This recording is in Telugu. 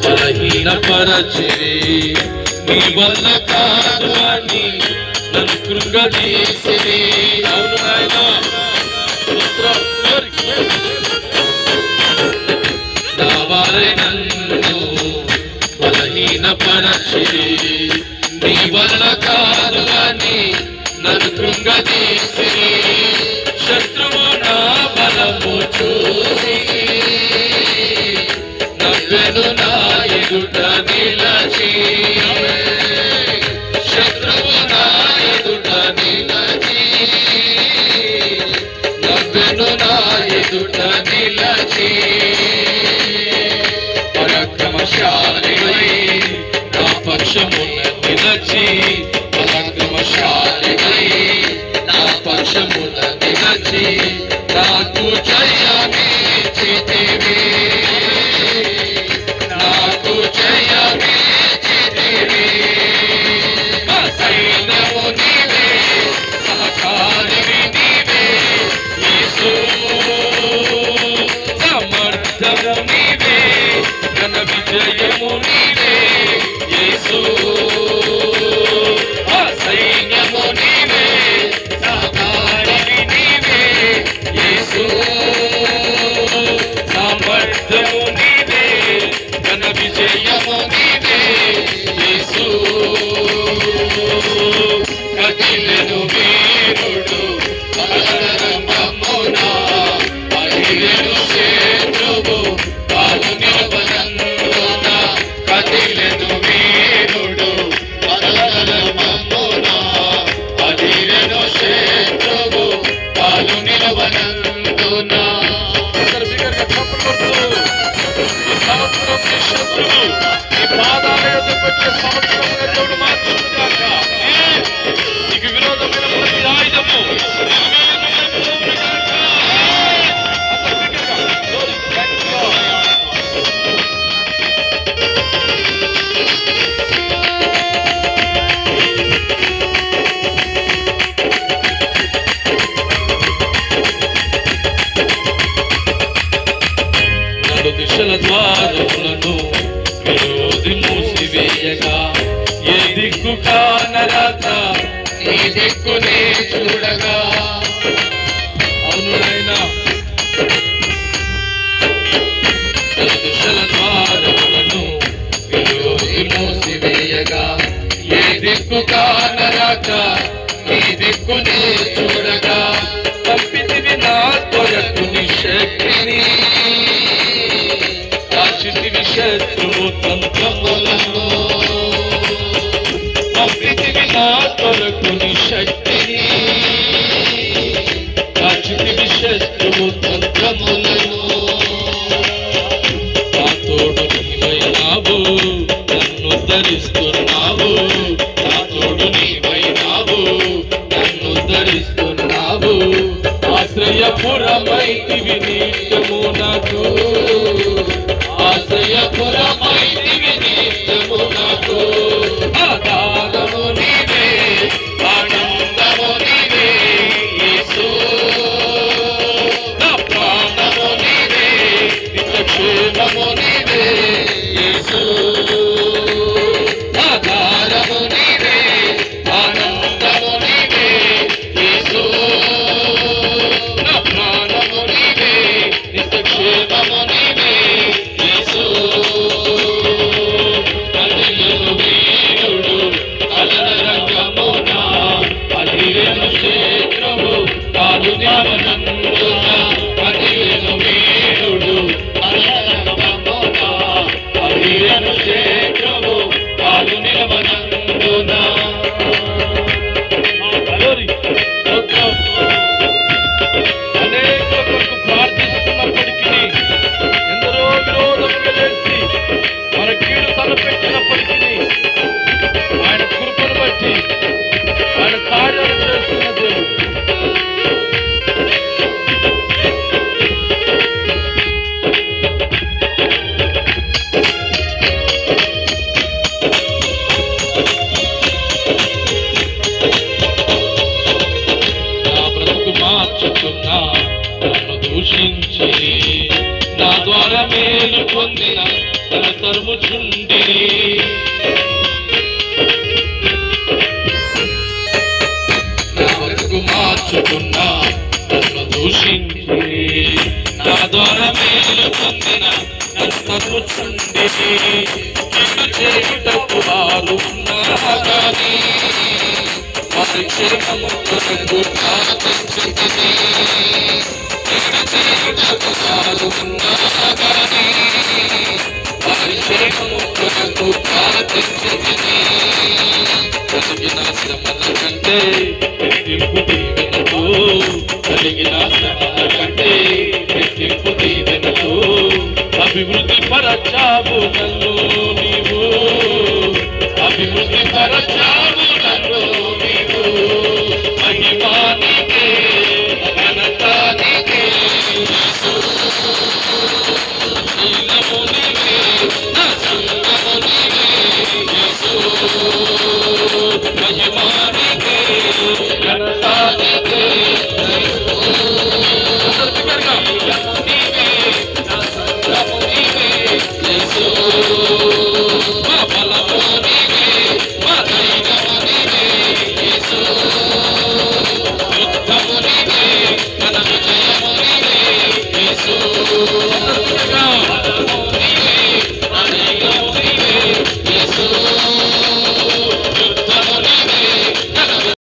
బలహీనపరచిరి నీ వల్ల కాదు అని నన్ను కృంగదీసిరి. అవును నాయన నా వారే నన్ను బలహీనపరచిరి నీ వల్ల కాదు అని నన్ను కృంగదీసిరి. శత్రువు నా బలము చూసి నవ్వెను నా ఎదుట నిలచి. శత్రువు నా ఎదుట నిలచి నవ్వెను నా ఎదుట నిలచి. పరాక్రమశాలివై నా పక్షమున నిలచి పరాక్రమశాలివై నా పక్షమున నిలచి నాకు జయమిచ్చితివి నాకు జయమిచ్చితివి. సైన్యము నీవే సహకారివి నీవే యేసు సమర్థము నీవే ఘన విజయము నీవే యేసు. సైన్యము నీవే సహకారివి నీవే యేసు సమర్థము నీవే ఘన విజయము నీవే యేసు. కదిలెను వీరుడు రణరంగమున కదిలెను శత్రువు కాలు నిలవనందున. కదిలెను వీరుడు రణరంగమున కదిలెను శత్రువు కాలు నిలవనందున. ఈ సంవత్సరం నీ శత్రువు నీ పాదాల యొద్దకు వచ్చే సంవత్సరంగా దేవుడు మార్చుగాక. నీకు విరోధమైన ప్రతి ఆయుధము దిశల ద్వారములను విరోధి మూసివేయగా ఏ దిక్కు కానరాక నీ దిక్కునే చూడగా. అవును నాయనా దిశల ద్వారములను విరోధి మూసివేయగా ఏ దిక్కు కానరాక నీ దిక్కునే చూడగా. పంపితివి నా కొరకు నీ శక్తిని కాచితివి శత్రువు తంత్రములను. పంపితివి నా కొరకు నీ శక్తిని కాచితివి శత్రువు తంత్రములను. నా తోడు నీవైనావు నన్ను ధరిస్తున్నావు నా తోడు నీవైనావు నన్ను ధరిస్తున్నావు. ఆశ్రయపురమైతివి నిత్యము నాకు ఆశ్రయపురమైతివి నిత్యము నాకు. ఆధారము నీవే ఆనందము నీవే యేసు. నా ప్రాణము నీవే నిత్యక్షేమము నీవే యేసు. ఆధారము నీవే ఆనందము నీవే యేసు. నా ప్రాణము నీవే నిత్యక్షేమము నీవే యేసు. కదిలెను వీరుడు రణరంగమున కదిలెను శత్రువు కాలు నిలవనందున. కదిలెను వీరుడు రణరంగమున కదిలెను శత్రువు కాలు నిలవనందున. అనేకుల కొరకు ప్రార్థిస్తున్నప్పటికీ ఎందరో విరోధములు చేసి మన కీడు తలపెట్టినప్పటికీ ఆయన కృపను బట్టి ఆయన కార్యాలు చేస్తున్న దేవుడు. మార్చుకున్నా నన్ను దూషించి నా ద్వారా మేలు పొందిన తరుముచుండి నా వరకు మార్చుకున్నా నన్ను దూషించి నా ద్వారా మేలు పొందిన నన్ను తరుముచుండి చెడు చేయుటకు వారు ఉన్నా కానీ వారి క్షేమము కొరకు ప్రార్థించుతుంది చెడు చేయుటకు వారు ఉన్నా కానీ వారి క్షేమము కొరకు ప్రార్థించుతుంది కలిగిన శ్రమల కంటే రెట్టింపు దీవెనతో కలిగిన శ్రమల కంటే రెట్టింపు దీవెనతో అభివృద్ధి పరచావు నన్ను నీవు అభివృద్ధి పరచావు నన్ను నీవు మహిమానికే ఘనతానికే శీలము నీవే నా సంగము నీవే యేసు మహిమానికే ఘనతానికే Jesus.